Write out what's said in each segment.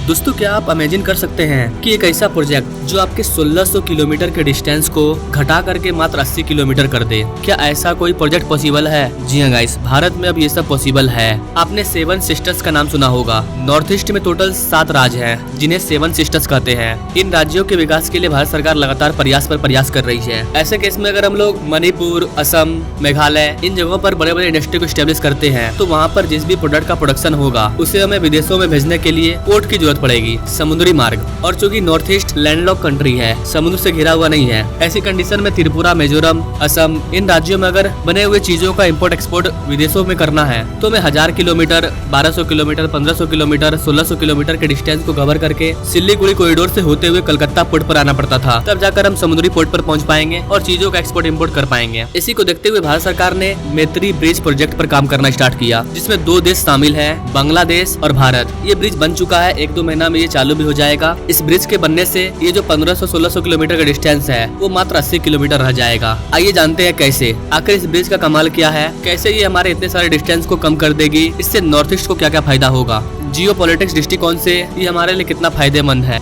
दोस्तों क्या आप इमेजिन कर सकते हैं कि एक ऐसा प्रोजेक्ट जो आपके 1600 किलोमीटर के डिस्टेंस को घटा करके मात्र 80 किलोमीटर कर दे। क्या ऐसा कोई प्रोजेक्ट पॉसिबल है? जी हाँ गाइस, भारत में अब ये सब पॉसिबल है। आपने 7 सिस्टर्स का नाम सुना होगा। नॉर्थ ईस्ट में टोटल 7 राज्य हैं जिन्हें 7 सिस्टर्स कहते हैं। इन राज्यों के विकास के लिए भारत सरकार लगातार प्रयास पर प्रयास कर रही है। ऐसे केस में अगर हम लोग मणिपुर, असम, मेघालय इन जगहों पर बड़े बड़े इंडस्ट्री को स्टेब्लिश करते हैं तो वहाँ पर जिस भी प्रोडक्ट का प्रोडक्शन होगा उसे हमें विदेशों में भेजने के लिए पोर्ट की जरूरत पड़ेगी, समुद्री मार्ग। और चूंकि नॉर्थ ईस्ट लैंडलॉक कंट्री है, समुद्र से घिरा हुआ नहीं है, ऐसी कंडीशन में त्रिपुरा, मिजोरम, असम इन राज्यों में अगर बने हुए चीजों का इम्पोर्ट एक्सपोर्ट विदेशों में करना है तो हमें 1000 किलोमीटर, 1200 किलोमीटर, 1500 किलोमीटर, 1600 किलोमीटर के डिस्टेंस को कवर करके सिल्लीगुड़ी कॉरिडोर से होते हुए कलकत्ता पोर्ट पर आना पड़ता था। तब जाकर हम समुद्री पोर्ट पर पहुंच पाएंगे और चीजों का एक्सपोर्ट इम्पोर्ट कर पाएंगे। इसी को देखते हुए भारत सरकार ने मैत्री ब्रिज प्रोजेक्ट पर काम करना स्टार्ट किया, जिसमें 2 देश शामिल है, बांग्लादेश और भारत। ये ब्रिज बन चुका है, 1-2 महीना में ये चालू भी हो जाएगा। इस ब्रिज के बनने से ये जो 1500-1600 किलोमीटर का डिस्टेंस है वो मात्र 80 किलोमीटर रह जाएगा। आइए जानते हैं कैसे। आखिर इस ब्रिज का कमाल क्या है, कैसे ये हमारे इतने सारे डिस्टेंस को कम कर देगी, इससे नॉर्थ ईस्ट को क्या क्या फायदा होगा, जियोपॉलिटिक्स दृष्टिकोण से ये हमारे लिए कितना फायदेमंद है।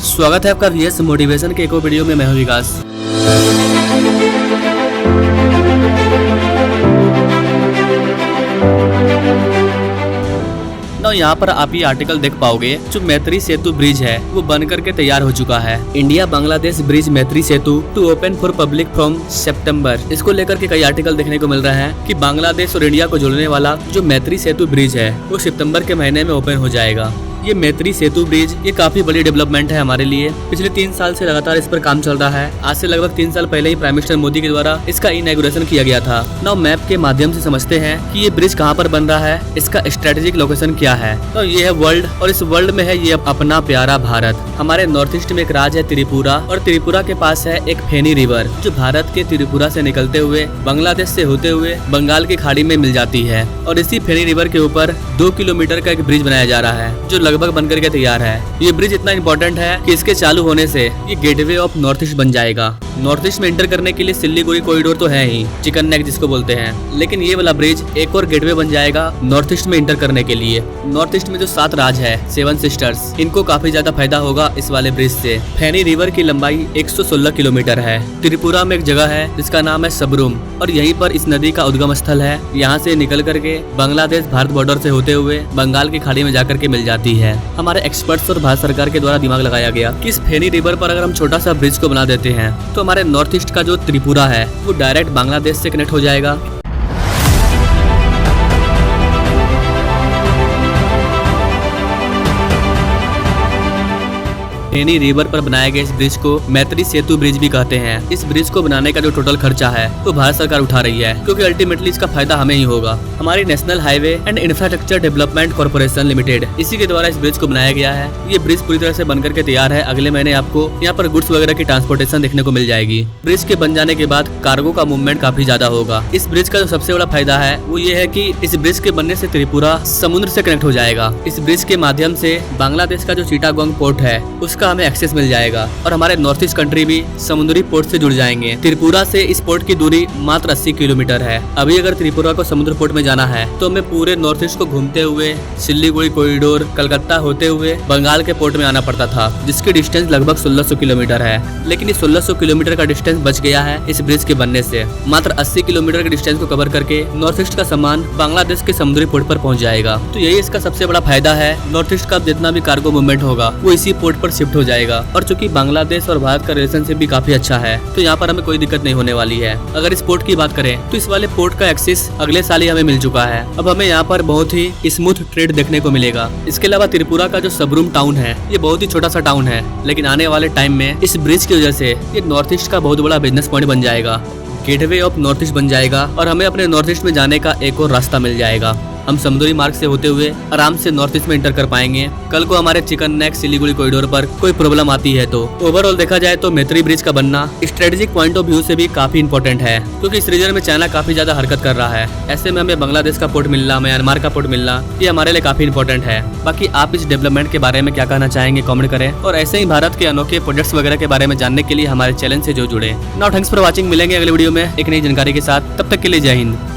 स्वागत है आपका VS मोटिवेशन के एक और वीडियो में। मैं हूं विकास। यहाँ पर आप ये आर्टिकल देख पाओगे। जो मैत्री सेतु ब्रिज है वो बन करके तैयार हो चुका है। India Bangladesh bridge Maitri Setu to open for public from September. इसको लेकर के कई आर्टिकल देखने को मिल रहा है कि बांग्लादेश और इंडिया को जोड़ने वाला जो मैत्री सेतु ब्रिज है वो सितंबर के महीने में ओपन हो जाएगा। ये मैत्री सेतु ब्रिज ये काफी बड़ी डेवलपमेंट है हमारे लिए। पिछले 3 साल से लगातार इस पर काम चल रहा है। आज से लगभग 3 साल पहले ही प्राइम मिनिस्टर मोदी के द्वारा इसका इनॉग्रेशन किया गया था। नाउ मैप के माध्यम से समझते हैं कि ये ब्रिज कहाँ पर बन रहा है, इसका स्ट्रेटेजिक लोकेशन क्या है। तो ये है वर्ल्ड, और इस वर्ल्ड में है ये अपना प्यारा भारत। हमारे नॉर्थ ईस्ट में एक राज्य है त्रिपुरा, और त्रिपुरा के पास है एक फेनी रिवर जो भारत के त्रिपुरा से निकलते हुए बांग्लादेश से होते हुए बंगाल की खाड़ी में मिल जाती है। और इसी फेनी रिवर के ऊपर 2 किलोमीटर का एक ब्रिज बनाया जा रहा है जो लगभग बनकर के तैयार है। ये ब्रिज इतना इंपॉर्टेंट है कि इसके चालू होने से ये गेटवे ऑफ नॉर्थ ईस्ट बन जाएगा। नॉर्थ ईस्ट में एंटर करने के लिए सिल्लीगुड़ी कॉरिडोर तो है ही, चिकन नेक जिसको बोलते हैं, लेकिन ये वाला ब्रिज एक और गेटवे बन जाएगा नॉर्थ ईस्ट में एंटर करने के लिए। नॉर्थ ईस्ट में जो 7 राज्य है, 7 सिस्टर्स, इनको काफी ज्यादा फायदा होगा इस वाले ब्रिज से। फेनी रिवर की लंबाई 116 किलोमीटर है। त्रिपुरा में एक जगह है जिसका नाम है सबरूम, और यहीं पर इस नदी का उद्गम स्थल है। यहाँ से निकल करके बांग्लादेश भारत बॉर्डर से होते हुए बंगाल की खाड़ी में जाकर के मिल जाती है। हमारे एक्सपर्ट्स और भारत सरकार के द्वारा दिमाग लगाया गया कि इस फेनी रिवर पर अगर हम छोटा सा ब्रिज को बना देते हैं तो हमारे नॉर्थ ईस्ट का जो त्रिपुरा है वो डायरेक्ट बांग्लादेश से कनेक्ट हो जाएगा। फेनी रिवर पर बनाए गए इस ब्रिज को मैत्री सेतु ब्रिज भी कहते हैं। इस ब्रिज को बनाने का जो टोटल खर्चा है वो भारत सरकार उठा रही है, क्योंकि अल्टीमेटली इसका फायदा हमें ही होगा। हमारी national highway and infrastructure development corporation limited, इसी के द्वारा इस ब्रिज को बनाया गया है। ये ब्रिज पूरी तरह से बनकर के तैयार है। अगले महीने आपको यहाँ पर गुड्स वगैरह की ट्रांसपोर्टेशन देखने को मिल जाएगी। ब्रिज के बन जाने के बाद कार्गो का मूवमेंट काफी ज्यादा होगा। इस ब्रिज का जो सबसे बड़ा फायदा है वो ये है कि इस ब्रिज के बनने से त्रिपुरा समुद्र से कनेक्ट हो जाएगा। इस ब्रिज के माध्यम से बांग्लादेश का जो चिटागोंग पोर्ट है उसका हमें एक्सेस मिल जाएगा, और हमारे नॉर्थ ईस्ट कंट्री भी समुद्री पोर्ट से जुड़ जाएंगे। त्रिपुरा से इस पोर्ट की दूरी मात्र 80 किलोमीटर है। अभी अगर त्रिपुरा को समुद्र पोर्ट में जाना है तो हमें पूरे नॉर्थ ईस्ट को घूमते हुए सिल्लीगुड़ी कॉरिडोर, कलकत्ता होते हुए बंगाल के पोर्ट में आना पड़ता था, जिसकी डिस्टेंस लगभग 1600 किलोमीटर है। लेकिन इस 1600 किलोमीटर का डिस्टेंस बच गया है इस ब्रिज के बनने से। मात्र 80 किलोमीटर के डिस्टेंस को कवर करके नॉर्थ ईस्ट का सामान बांग्लादेश के समुद्री पोर्ट पर पहुंच जाएगा। तो यही इसका सबसे बड़ा फायदा है। नॉर्थ ईस्ट का जितना भी कार्गो मूवमेंट होगा वो इसी पोर्ट पर शिफ्ट हो जाएगा। और चूंकि बांग्लादेश और भारत का रिलेशनशिप भी काफी अच्छा है तो यहाँ पर हमें कोई दिक्कत नहीं होने वाली है। अगर इस पोर्ट की बात करें तो इस वाले पोर्ट का एक्सेस अगले साल ही हमें मिल चुका है। अब हमें यहाँ पर बहुत ही स्मूथ ट्रेड देखने को मिलेगा। इसके अलावा त्रिपुरा का जो सबरूम टाउन है ये बहुत ही छोटा सा टाउन है, लेकिन आने वाले टाइम में इस ब्रिज की वजह से ये नॉर्थ ईस्ट का बहुत बड़ा बिजनेस पॉइंट बन जाएगा। गेटवे ऑफ नॉर्थ ईस्ट बन जाएगा और हमें अपने नॉर्थ ईस्ट में जाने का एक और रास्ता मिल जाएगा। हम समुद्री मार्ग से होते हुए आराम से नॉर्थ ईस्ट में एंटर कर पाएंगे। कल को हमारे चिकन नेक सिलीगुड़ी कॉरिडोर पर कोई प्रॉब्लम आती है तो ओवरऑल देखा जाए तो मैत्री ब्रिज का बनना स्ट्रेटेजिक पॉइंट ऑफ व्यू से भी काफी इंपॉर्टेंट है, क्योंकि इस रीजन में चाइना काफी ज्यादा हरकत कर रहा है। ऐसे में हमें बांग्लादेश का पोर्ट मिलना, म्यांमार का पोर्ट मिलना, ये हमारे लिए काफी इंपॉर्टेंट है। बाकी आप इस डेवलपमेंट के बारे में क्या कहना चाहेंगे कमेंट करें, और ऐसे ही भारत के अनोखे प्रोजेक्ट्स वगैरह के बारे में जानने के लिए हमारे चैनल से जो जुड़े। Now thanks for watching. मिलेंगे अगले वीडियो में एक नई जानकारी के साथ, तब तक के लिए जय हिंद।